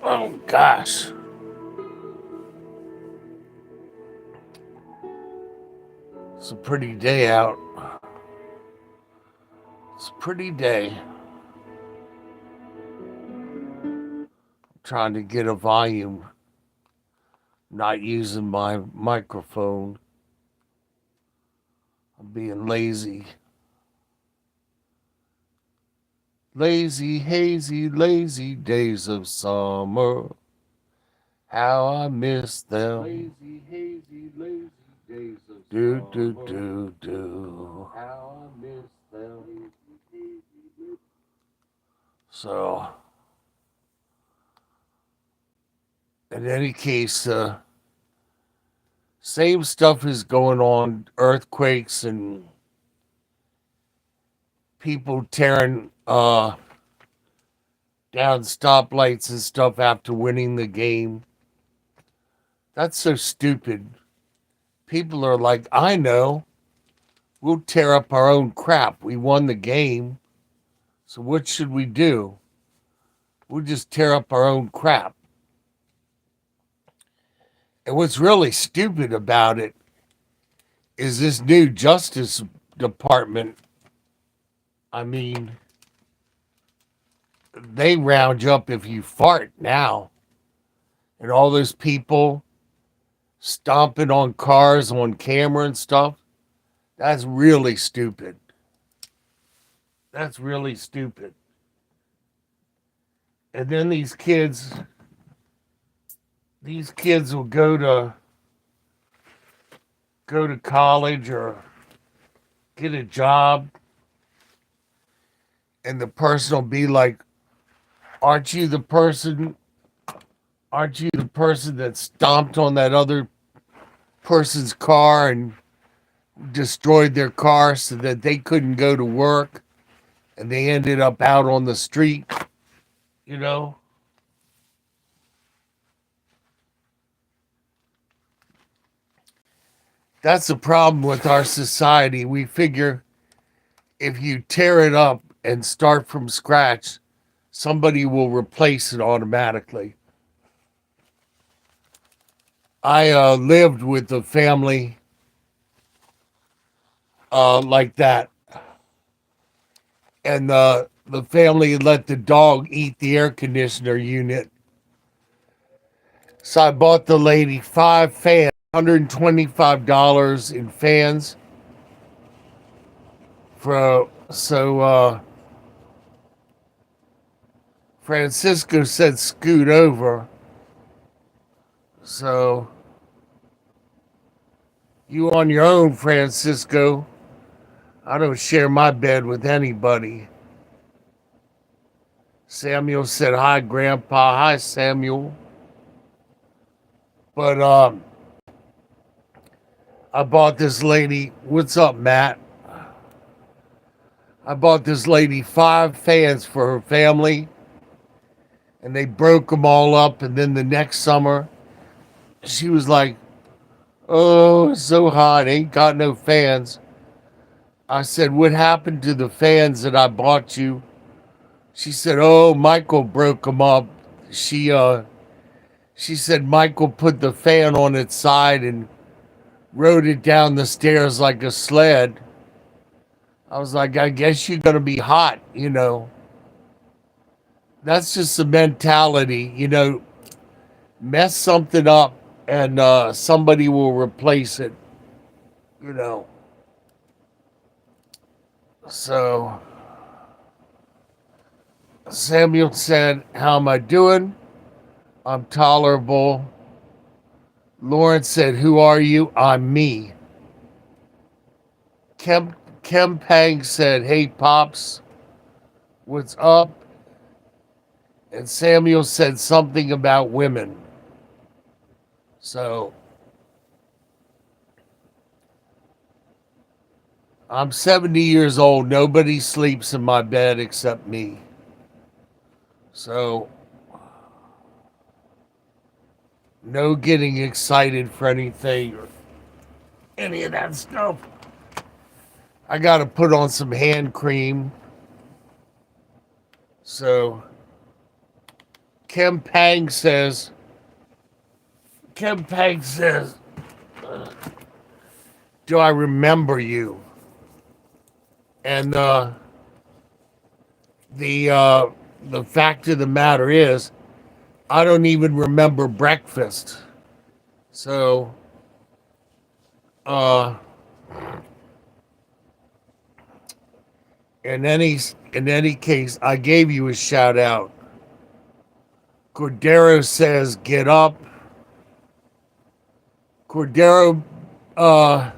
Oh gosh. It's a pretty day out. It's a pretty day. Trying to get a volume. Not using my microphone. I'm being lazy. Lazy, hazy, lazy days of summer. How I miss them. Lazy, hazy, lazy days of Do, do, summer. do, do. How I miss them. So, in any case, same stuff is going on. Earthquakes and people tearing down stoplights and stuff after winning the game. That's so stupid. People are like, I know. We'll tear up our own crap. We won the game. So what should we do? We'll just tear up our own crap. And what's really stupid about it is this new Justice Department. I mean, they round you up if you fart now. And all those people stomping on cars on camera and stuff. That's really stupid. That's really stupid. And then these kids will go to college or get a job, and the person will be like, aren't you the person that stomped on that other person's car and destroyed their car so that they couldn't go to work and they ended up out on the street, you know? That's the problem with our society. We figure if you tear it up and start from scratch, somebody will replace it automatically. I lived with a family like that, and the family let the dog eat the air conditioner unit. So I bought the lady 5 fans, $125 in fans. Francisco said scoot over. So you on your own, Francisco. I don't share my bed with anybody. Samuel said hi, Grandpa. Hi, Samuel. But I bought this lady. What's up, Matt? I bought this lady 5 fans for her family, and they broke them all up. And then the next summer, she was like, "Oh, it's so hot. Ain't got no fans." I said, "What happened to the fans that I bought you?" She said, "Oh, Michael broke them up." She she said Michael put the fan on its side and rode it down the stairs like a sled. I was like, I guess you're gonna be hot, you know. That's just the mentality, you know. Mess something up and somebody will replace it, you know. So Samuel said, "How am I doing? I'm tolerable." Lawrence said, "Who are you?" "I'm me." Kem Pang said, "Hey Pops, what's up?" And Samuel said something about women. So I'm 70 years old. Nobody sleeps in my bed except me. So no getting excited for anything or any of that stuff. I got to put on some hand cream. So Kim Pang says, Kim Pang says, do I remember you? And the fact of the matter is, I don't even remember breakfast. So, uh, in any in any case, I gave you a shout out. Cordero says, "Get up." Cordero, uh,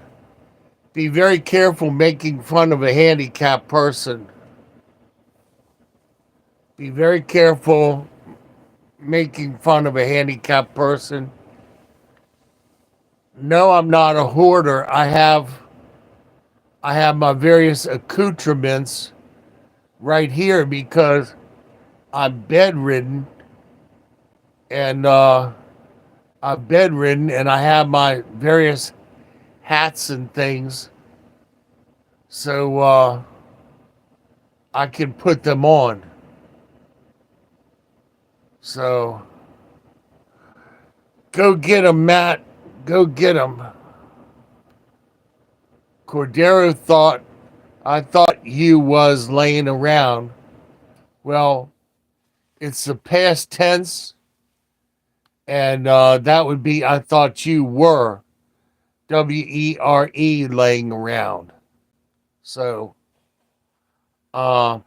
be very careful making fun of a handicapped person. Be very careful making fun of a handicapped person. No, I'm not a hoarder. I have my various accoutrements right here because I'm bedridden and I have my various hats and things so I can put them on. So go get them, Matt. Go get them. Cordero thought I thought you was laying around. Well, it's the past tense, and that would be I thought you were WERE laying around. So, uh,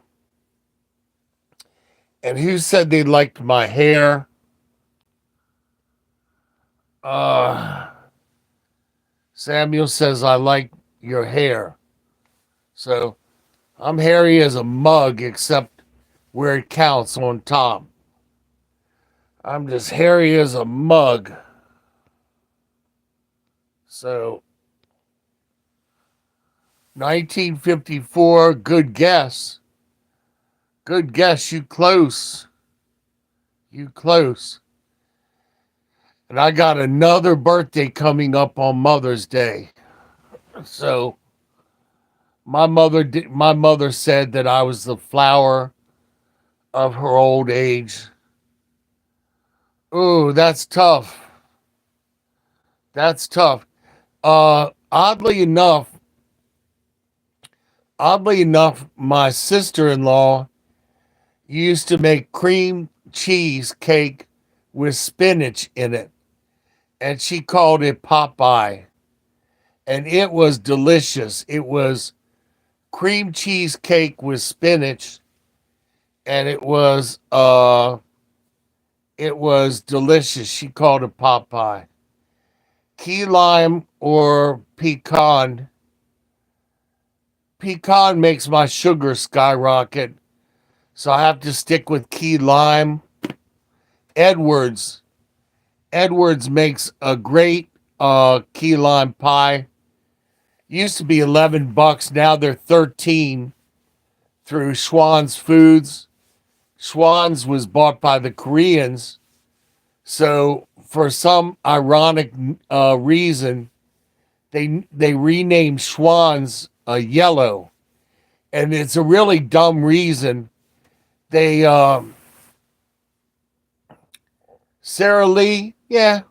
and who said they liked my hair? Uh, Samuel says I like your hair. So I'm hairy as a mug, except where it counts on top. I'm just hairy as a mug. So 1954, good guess. Good guess, you close. You close. And I got another birthday coming up on Mother's Day. So my mother said that I was the flower of her old age. Ooh, that's tough. That's tough. Oddly enough, my sister-in-law used to make cream cheese cake with spinach in it, and she called it Popeye, and it was delicious. It was cream cheese cake with spinach, and it was delicious. She called it Popeye. Key lime or pecan. Pecan makes my sugar skyrocket, so I have to stick with key lime. Edwards. Edwards makes a great key lime pie. Used to be $11, now they're 13 through Schwann's Foods. Schwann's was bought by the Koreans, so for some ironic reason, they renamed Schwann's yellow, and it's a really dumb reason. They Sara Lee, yeah,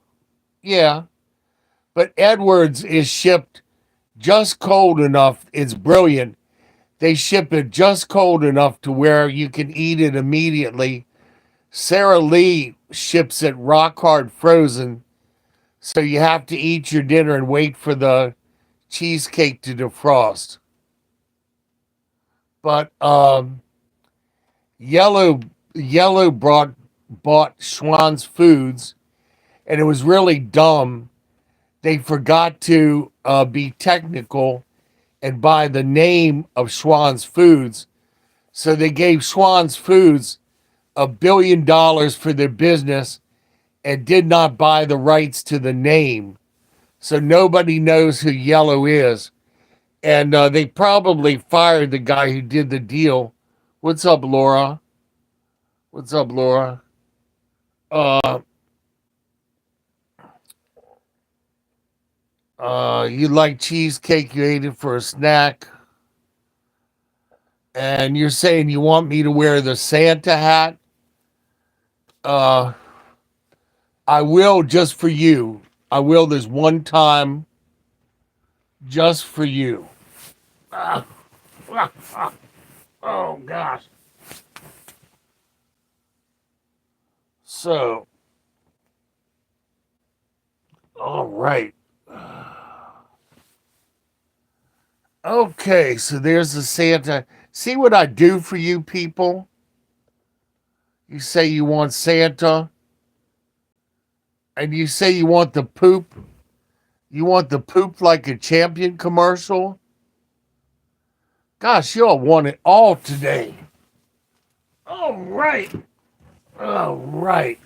but Edwards is shipped just cold enough. It's brilliant. They ship it just cold enough to where you can eat it immediately. Sara Lee ships it rock hard frozen, so you have to eat your dinner and wait for the cheesecake to defrost. But Yellow Yellow bought Schwann's Foods, and it was really dumb. They forgot to be technical and buy the name of Schwann's Foods, so they gave Schwann's Foods $1 billion for their business and did not buy the rights to the name. So nobody knows who Yellow is. And they probably fired the guy who did the deal. What's up, Laura? What's up, Laura? Uh, you like cheesecake, you ate it for a snack. And you're saying you want me to wear the Santa hat? Uh, I will just for you. I will this one time just for you. Ah, ah, ah. Oh gosh. So, all right. Okay, so there's the Santa. See what I do for you people? You say you want Santa, and you say you want the poop. You want the poop like a champion commercial? Gosh, y'all want it all today. All right. All right.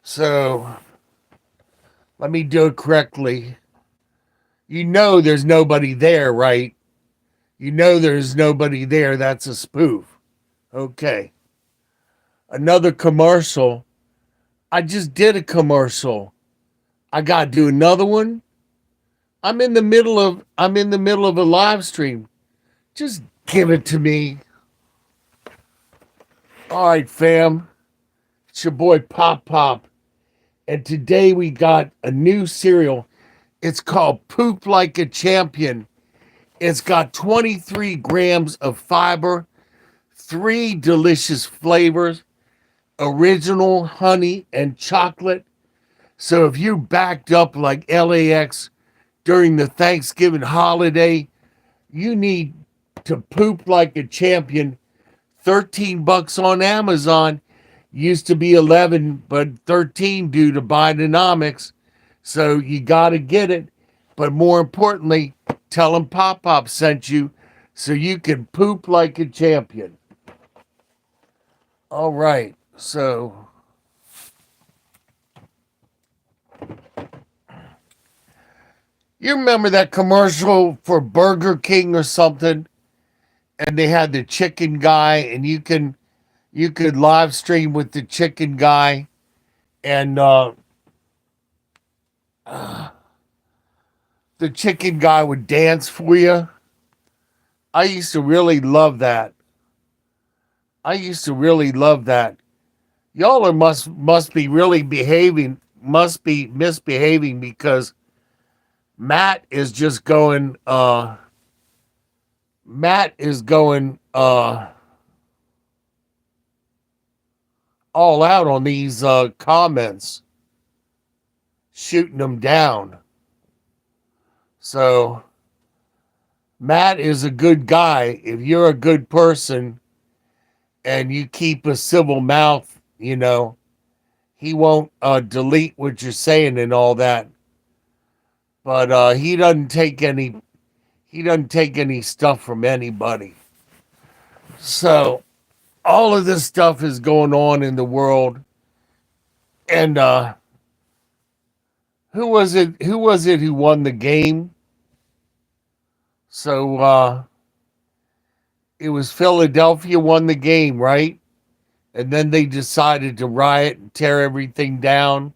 So, let me do it correctly. You know there's nobody there, right? You know there's nobody there. That's a spoof. Okay. Another commercial. I just did a commercial. I got to do another one. I'm in the middle of a live stream. Just give it to me. All right, fam. It's your boy Pop Pop. And today we got a new cereal. It's called Poop Like a Champion. It's got 23 grams of fiber, 3 delicious flavors, original honey and chocolate. So if you backed up like LAX during the Thanksgiving holiday, you need to poop like a champion. 13 bucks on Amazon. Used to be 11, but 13 due to Bidenomics. So you got to get it. But more importantly, tell them Pop Pop sent you so you can poop like a champion. All right. So you remember that commercial for Burger King or something? And they had the chicken guy, and you could live stream with the chicken guy, and the chicken guy would dance for you. I used to really love that. I used to really love that. Y'all are must be really behaving, must be misbehaving because Matt is just going Matt is going all out on these comments, shooting them down. So Matt is a good guy. If you're a good person and you keep a civil mouth, he won't delete what you're saying and all that. But he doesn't take any stuff from anybody. So all of this stuff is going on in the world. And who was it who won the game? So it was Philadelphia won the game, right? And then they decided to riot and tear everything down.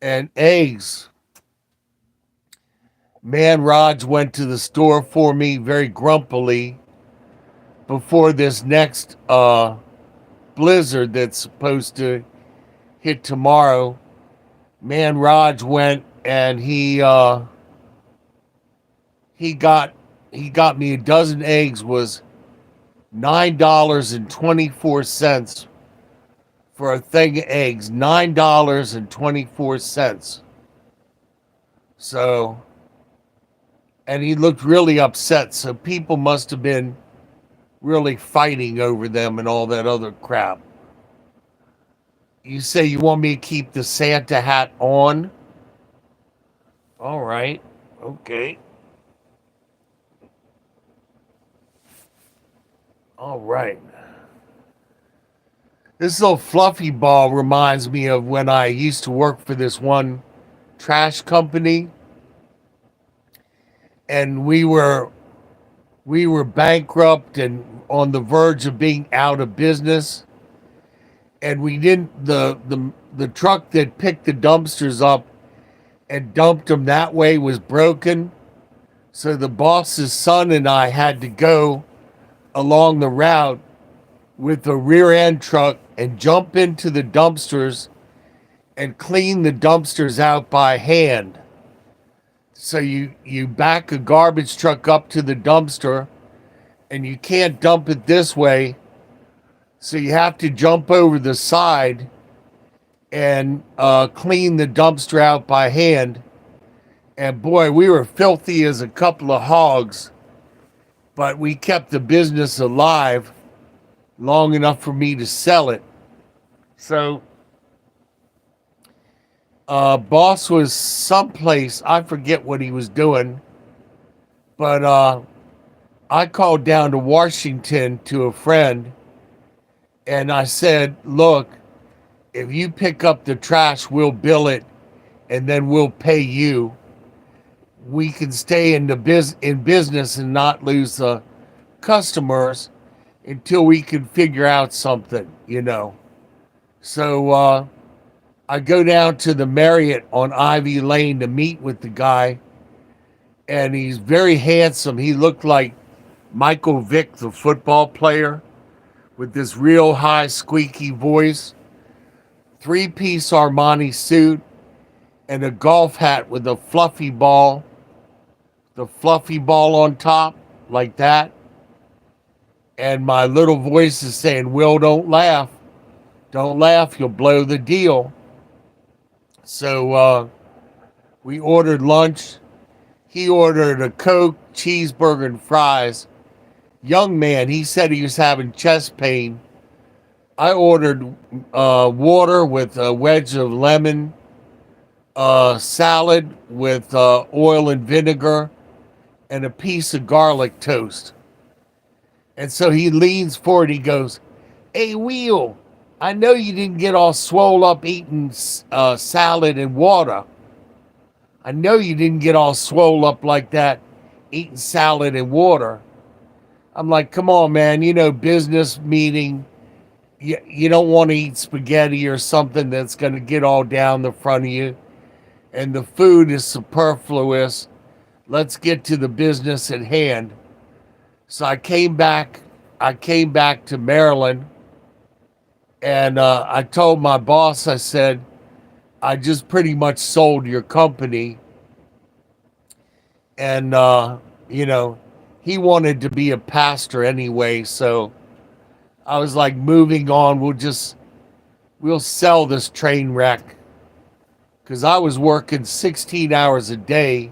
And eggs. Man, Raj went to the store for me very grumpily before this next blizzard that's supposed to hit tomorrow. Man, Raj went and he got me a dozen eggs. Was $9.24 for a thing of eggs. $9.24. So, and he looked really upset. So people must have been really fighting over them and all that other crap. You say you want me to keep the Santa hat on? All right. Okay. All right. This little fluffy ball reminds me of when I used to work for this one trash company, and we were bankrupt and on the verge of being out of business, and we didn't the truck that picked the dumpsters up and dumped them that way was broken. So the boss's son and I had to go along the route with a rear end truck and jump into the dumpsters and clean the dumpsters out by hand. So you back a garbage truck up to the dumpster and you can't dump it this way. So you have to jump over the side and clean the dumpster out by hand. And boy, we were filthy as a couple of hogs, but we kept the business alive long enough for me to sell it. So, boss was someplace, I forget what he was doing, but I called down to Washington to a friend and I said, look, if you pick up the trash, we'll bill it and then we'll pay you. We can stay in business and not lose the customers until we can figure out something. So I go down to the Marriott on Ivy Lane to meet with the guy, and he's very handsome. He looked like Michael Vick, the football player, with this real high squeaky voice, three-piece Armani suit, and a golf hat with a fluffy ball on top, like that. And my little voice is saying, Will, don't laugh. Don't laugh, you'll blow the deal. So we ordered lunch. He ordered a Coke, cheeseburger, and fries. Young man, he said he was having chest pain. I ordered water with a wedge of lemon, salad with oil and vinegar, and a piece of garlic toast. And so he leans forward. He goes, hey, Will, I know you didn't get all swole up eating salad and water. I know you didn't get all swole up like that eating salad and water. I'm like, come on, man, business meeting. You don't want to eat spaghetti or something that's going to get all down the front of you. And the food is superfluous. Let's get to the business at hand. So I came back to Maryland, and I told my boss, I said, I just pretty much sold your company. And, he wanted to be a pastor anyway. So I was like, moving on, we'll sell this train wreck. Because I was working 16 hours a day.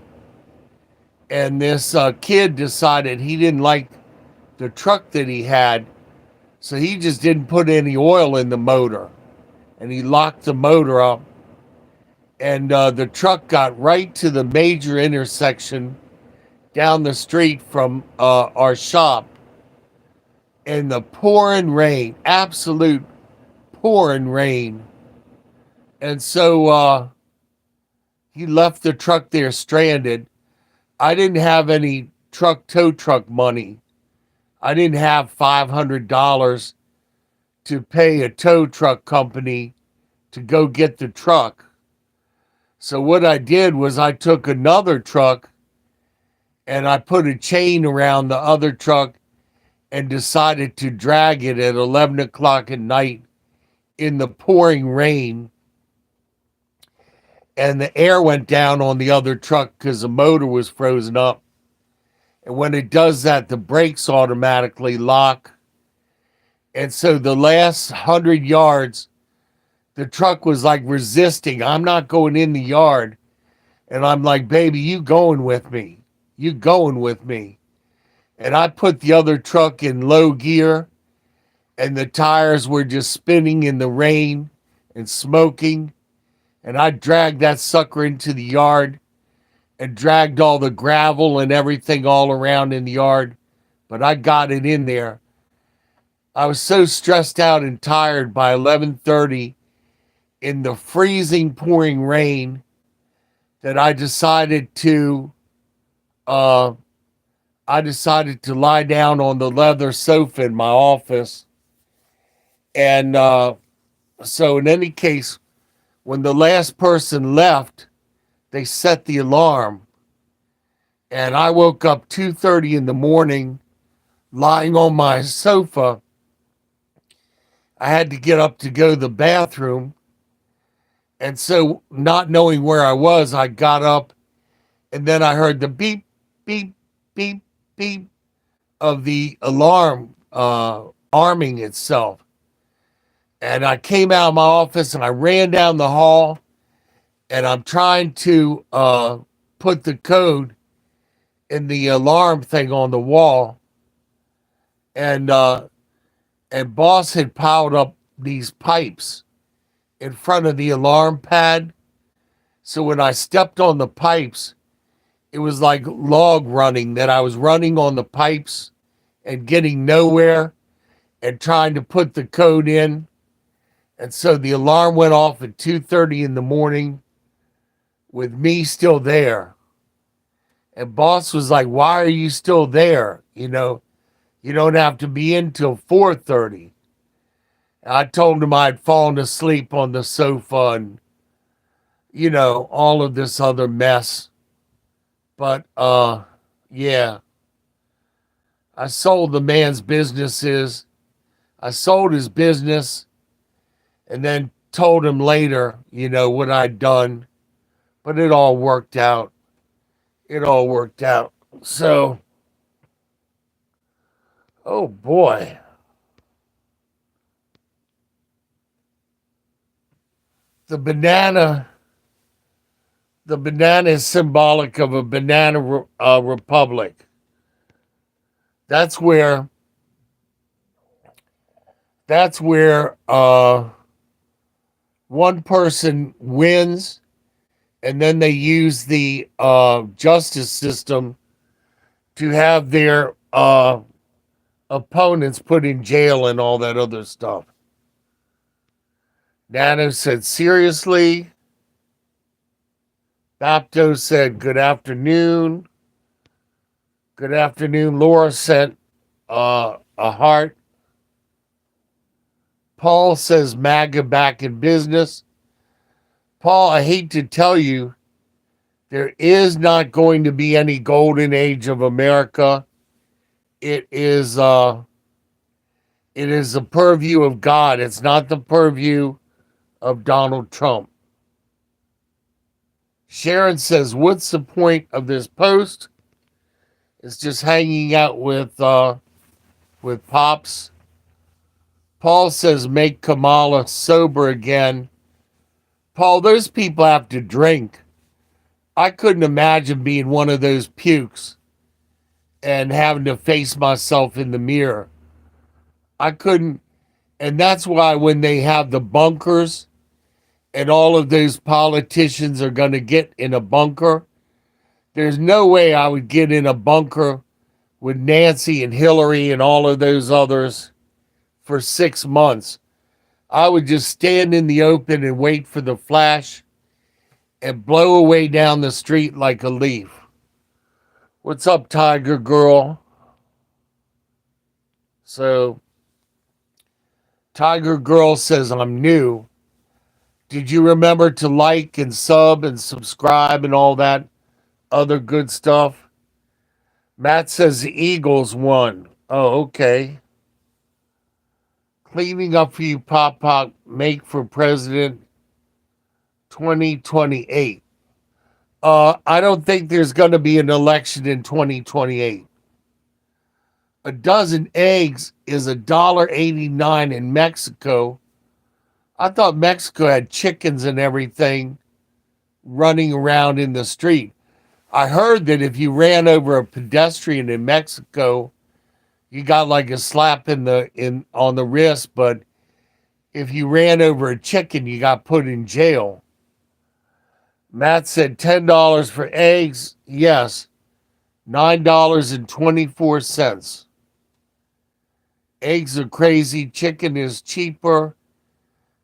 And this kid decided he didn't like the truck that he had. So he just didn't put any oil in the motor. And he locked the motor up. And the truck got right to the major intersection down the street from our shop. And the pouring rain, absolute pouring rain. And so he left the truck there stranded. I didn't have any tow truck money. I didn't have $500 to pay a tow truck company to go get the truck. So what I did was I took another truck and I put a chain around the other truck and decided to drag it at 11 o'clock at night in the pouring rain. And the air went down on the other truck because the motor was frozen up. And when it does that, the brakes automatically lock. And so the last 100 yards, the truck was like resisting. I'm not going in the yard. And I'm like, baby, you going with me. You going with me. And I put the other truck in low gear, and the tires were just spinning in the rain and smoking. And I dragged that sucker into the yard and dragged all the gravel and everything all around in the yard. But I got it in there. I was so stressed out and tired by 11:30 in the freezing pouring rain that I decided to lie down on the leather sofa in my office. And so in any case, when the last person left, they set the alarm. And I woke up 2:30 in the morning lying on my sofa I had to get up to go to the bathroom. And so, not knowing where I was, I got up and then I heard the beep, beep, beep, beep of the alarm arming itself. And I came out of my office and I ran down the hall and I'm trying to put the code in the alarm thing on the wall. And boss had piled up these pipes in front of the alarm pad. So when I stepped on the pipes, it was like log running, that I was running on the pipes and getting nowhere and trying to put the code in. And so the alarm went off at 2:30 in the morning with me still there. And boss was like, "Why are you still there? You don't have to be in till 4:30." I told him I'd fallen asleep on the sofa and, all of this other mess. But, yeah, I sold the man's businesses. I sold his business and then told him later, what I'd done. But it all worked out. It all worked out. So, oh boy. The banana, the banana is symbolic of a banana republic. That's where, that's where one person wins and then they use the justice system to have their opponents put in jail and all that other stuff. Nano said, seriously? Bapto said, good afternoon. Good afternoon. Laura sent a heart. Paul says, MAGA back in business. Paul, I hate to tell you, there is not going to be any golden age of America. It is the purview of God. It's not the purview of Donald Trump. Sharon says, what's the point of this post? It's just hanging out with Pops. Paul says, make Kamala sober again. Paul, those people have to drink. I couldn't imagine being one of those pukes and having to face myself in the mirror. I couldn't. And that's why when they have the bunkers and all of those politicians are going to get in a bunker, there's no way I would get in a bunker with Nancy and Hillary and all of those others for 6 months. I would just stand in the open and wait for the flash and blow away down the street like a leaf. What's up, Tiger Girl? So, Tiger Girl says, I'm new. Did you remember to like and sub and subscribe and all that other good stuff? Matt says the Eagles won. Oh, okay. Cleaning up for you, Pop Pop. Make for president 2028. I don't think there's going to be an election in 2028. A dozen eggs is $1.89 in Mexico. I thought Mexico had chickens and everything running around in the street. I heard that if you ran over a pedestrian in Mexico, you got like a slap on the wrist, but if you ran over a chicken, you got put in jail. Matt said $10 for eggs. Yes, $9.24. Eggs are crazy. Chicken is cheaper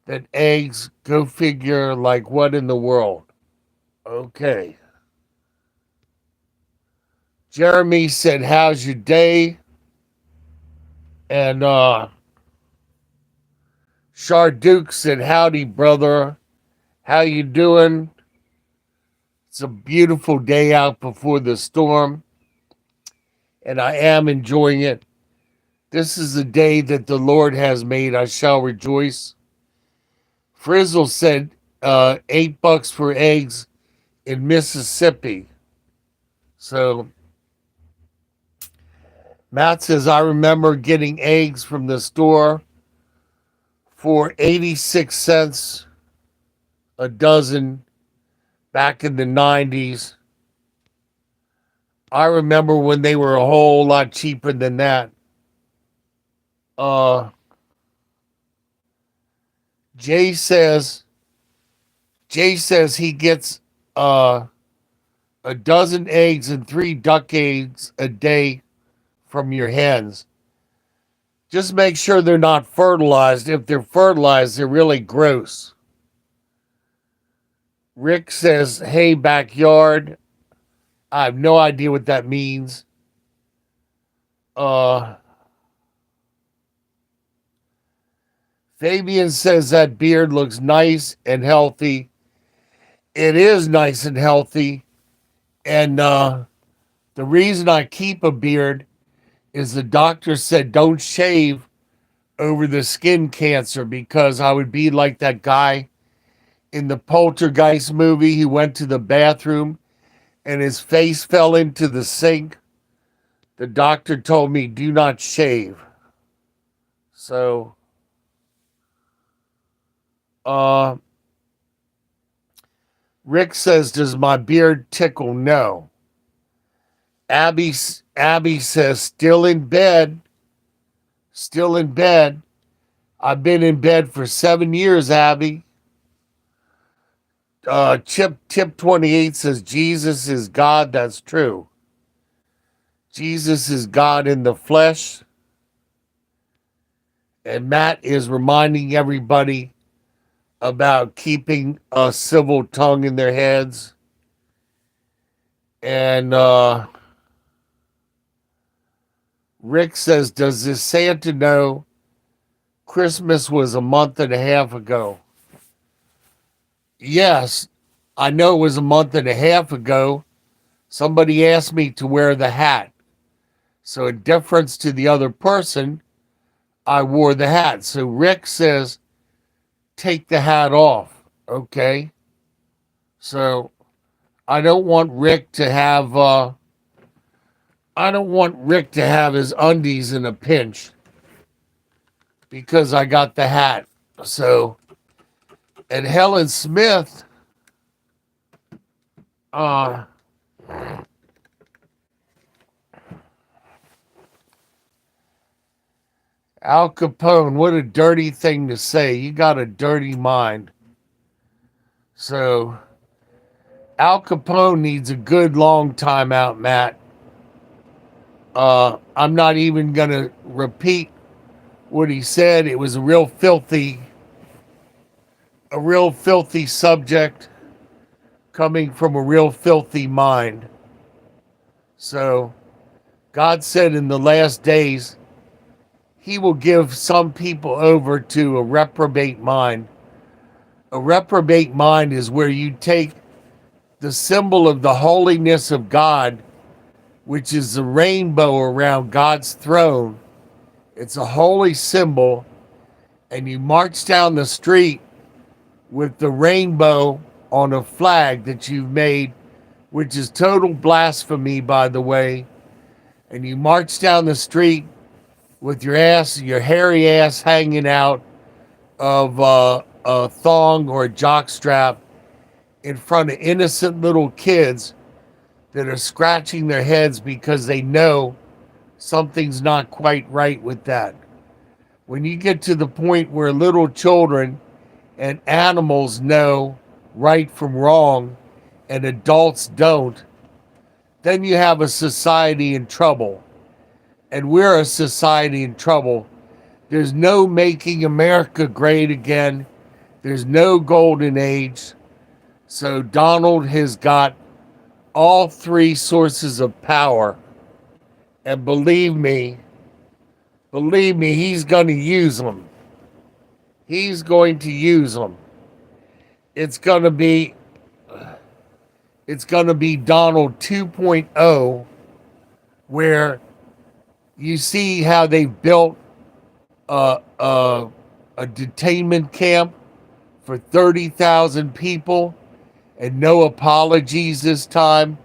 than eggs. Go figure, like what in the world? Okay. Jeremy said, how's your day? And Sharduke said, howdy, brother. How you doing? It's a beautiful day out before the storm, and I am enjoying it. This is the day that the Lord has made. I shall rejoice. Frizzle said $8 for eggs in Mississippi. So Matt says, I remember getting eggs from the store for 86 cents a dozen back in the 90s. I remember when they were a whole lot cheaper than that. Uh, Jay says he gets a dozen eggs and 3 duck eggs a day from your hens. Just make sure they're not fertilized. If they're fertilized, they're really gross. Rick says, hey, backyard. I have no idea what that means. Fabian says that beard looks nice and healthy. It is nice and healthy. And the reason I keep a beard is the doctor said don't shave over the skin cancer because I would be like that guy in the Poltergeist movie. He went to the bathroom and his face fell into the sink. The doctor told me do not shave. So, Rick says, does my beard tickle? No. Abby says, still in bed. Still in bed. I've been in bed for 7 years, Abby. Tip 28 says, Jesus is God. That's true. Jesus is God in the flesh. And Matt is reminding everybody about keeping a civil tongue in their heads. And Rick says, does this Santa know Christmas was a month and a half ago? Yes, I know it was a month and a half ago. Somebody asked me to wear the hat. So in deference to the other person, I wore the hat. So Rick says, take the hat off. Okay. So I don't want Rick to have his undies in a pinch because I got the hat. So, and Helen Smith, Al Capone, what a dirty thing to say. You got a dirty mind. So, Al Capone needs a good long time out, Matt. I'm not even going to repeat what he said. It was a real filthy subject coming from a real filthy mind. So, God said in the last days, he will give some people over to a reprobate mind. A reprobate mind is where you take the symbol of the holiness of God, which is the rainbow around God's throne. It's a holy symbol, and you march down the street with the rainbow on a flag that you've made, which is total blasphemy, by the way. And you march down the street with your hairy ass hanging out of a thong or a jockstrap in front of innocent little kids that are scratching their heads because they know something's not quite right with that. When you get to the point where little children and animals know right from wrong and adults don't, then you have a society in trouble. And we're a society in trouble. There's no making America great again. There's no golden age. So Donald has got all 3 sources of power. And believe me, he's going to use them. He's going to use them. It's going to be Donald 2.0, where You see how they built a, a, a detainment camp for 30,000 people and no apologies this time,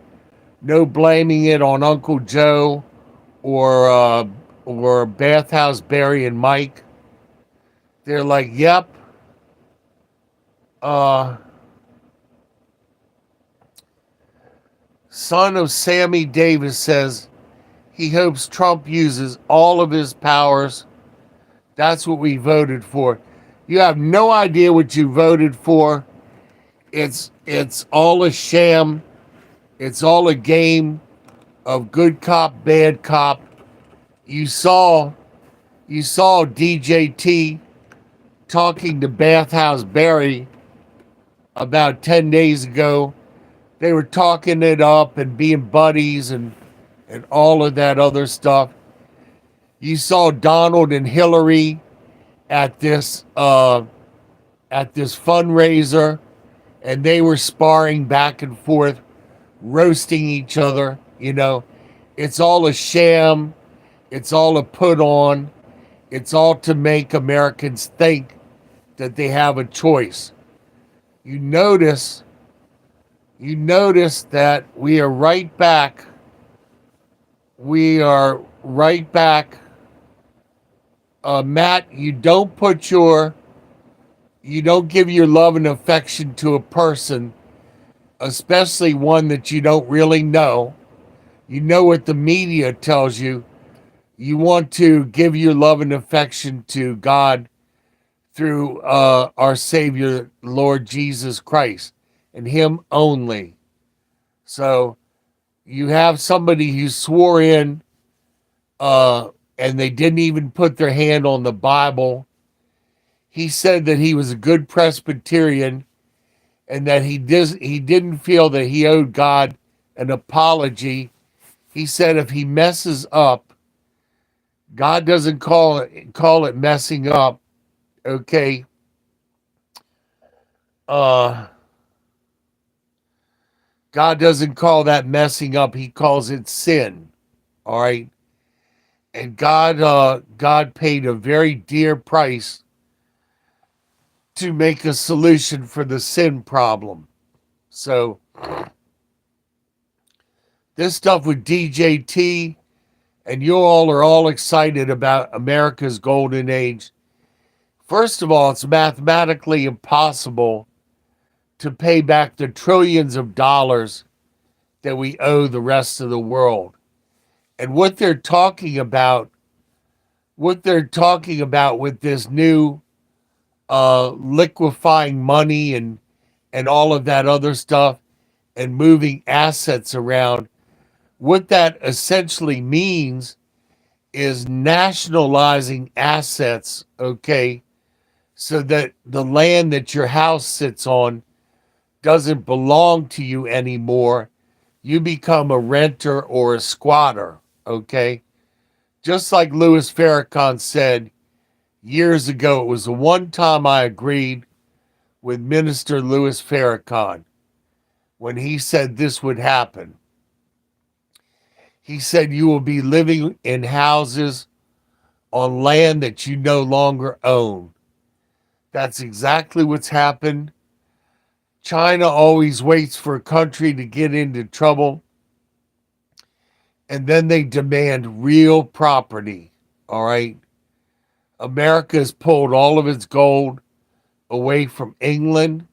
no blaming it on Uncle Joe or Bathhouse Barry and Mike. They're like, yep, uh, son of Sammy Davis says he hopes Trump uses all of his powers. That's what we voted for. You have no idea what you voted for. It's all a sham. It's all a game of good cop, bad cop. You saw DJT talking to Bathhouse Barry about 10 days ago. They were talking it up and being buddies and all of that other stuff. You saw Donald and Hillary at this fundraiser, and they were sparring back and forth, roasting each other. It's all a sham. It's all a put on. It's all to make Americans think that they have a choice. You notice that we are right back. We are right back. Matt, you don't give your love and affection to a person, especially one that you don't really know. You know what the media tells you. You want to give your love and affection to God through our Savior, Lord Jesus Christ, and Him only. So you have somebody who swore in, and they didn't even put their hand on the Bible. He said that he was a good Presbyterian and that he didn't feel that he owed God an apology. He said if he messes up, God doesn't call it messing up. Okay. God doesn't call that messing up. He calls it sin. All right. And God paid a very dear price to make a solution for the sin problem. So this stuff with DJT, and you all are all excited about America's golden age. First of all, it's mathematically impossible to pay back the trillions of dollars that we owe the rest of the world. And what they're talking about with this new liquefying money and all of that other stuff and moving assets around, what that essentially means is nationalizing assets, okay, so that the land that your house sits on doesn't belong to you anymore. You become a renter or a squatter, okay? Just like Louis Farrakhan said years ago, it was the one time I agreed with Minister Louis Farrakhan when he said this would happen. He said you will be living in houses on land that you no longer own. That's exactly what's happened. China always waits for a country to get into trouble, and then they demand real property, all right? America has pulled all of its gold away from England.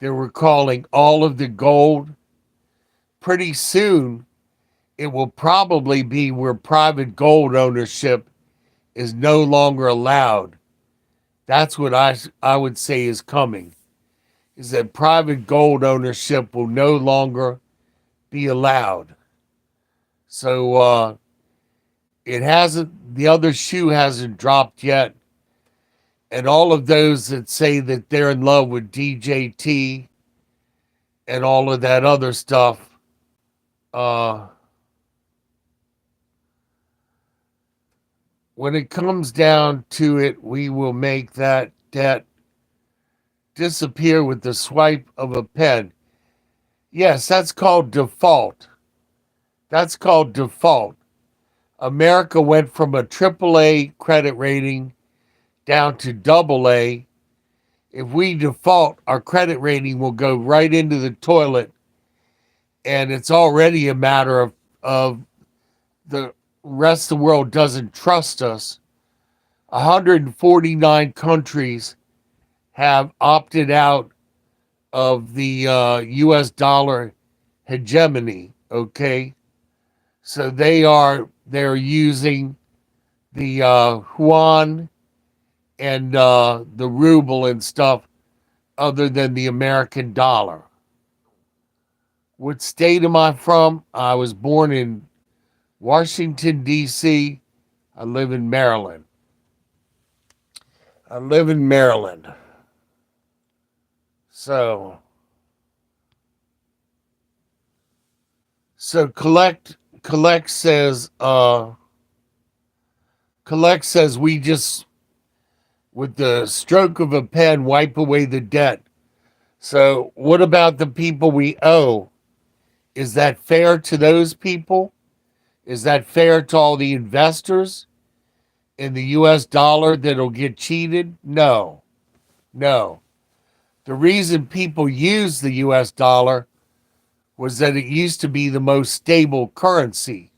They're recalling all of the gold. Pretty soon, it will probably be where private gold ownership is no longer allowed. That's what I would say is coming, is that private gold ownership will no longer be allowed. So the other shoe hasn't dropped yet. And all of those that say that they're in love with DJT and all of that other stuff, when it comes down to it, we will make that debt disappear with the swipe of a pen. Yes, that's called default. That's called default. America went from a AAA credit rating down to AA. If we default, our credit rating will go right into the toilet, and it's already a matter of the rest of the world doesn't trust us. 149 countries have opted out of the US dollar hegemony, okay? So they're using the yuan and the ruble and stuff other than the American dollar. What state am I from? I was born in Washington, D.C. I live in Maryland. I live in Maryland. So, so collect says collect says we just with the stroke of a pen wipe away the debt. So, what about the people we owe? Is that fair to those people? Is that fair to all the investors in the US dollar that'll get cheated? No. No. The reason people use the US dollar was that it used to be the most stable currency.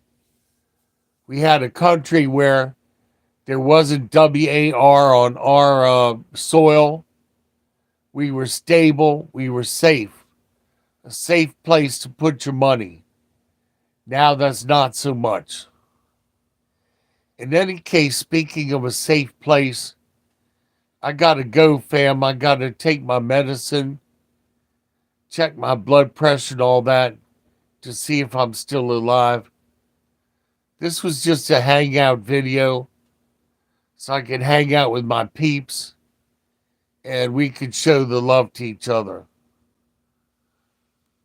We had a country where there wasn't WAR on our soil. We were stable. We were safe. A safe place to put your money. Now that's not so much. In any case, speaking of a safe place, I gotta go, fam. I gotta take my medicine, check my blood pressure and all that to see if I'm still alive. This was just a hangout video so I could hang out with my peeps and we could show the love to each other.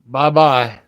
Bye bye.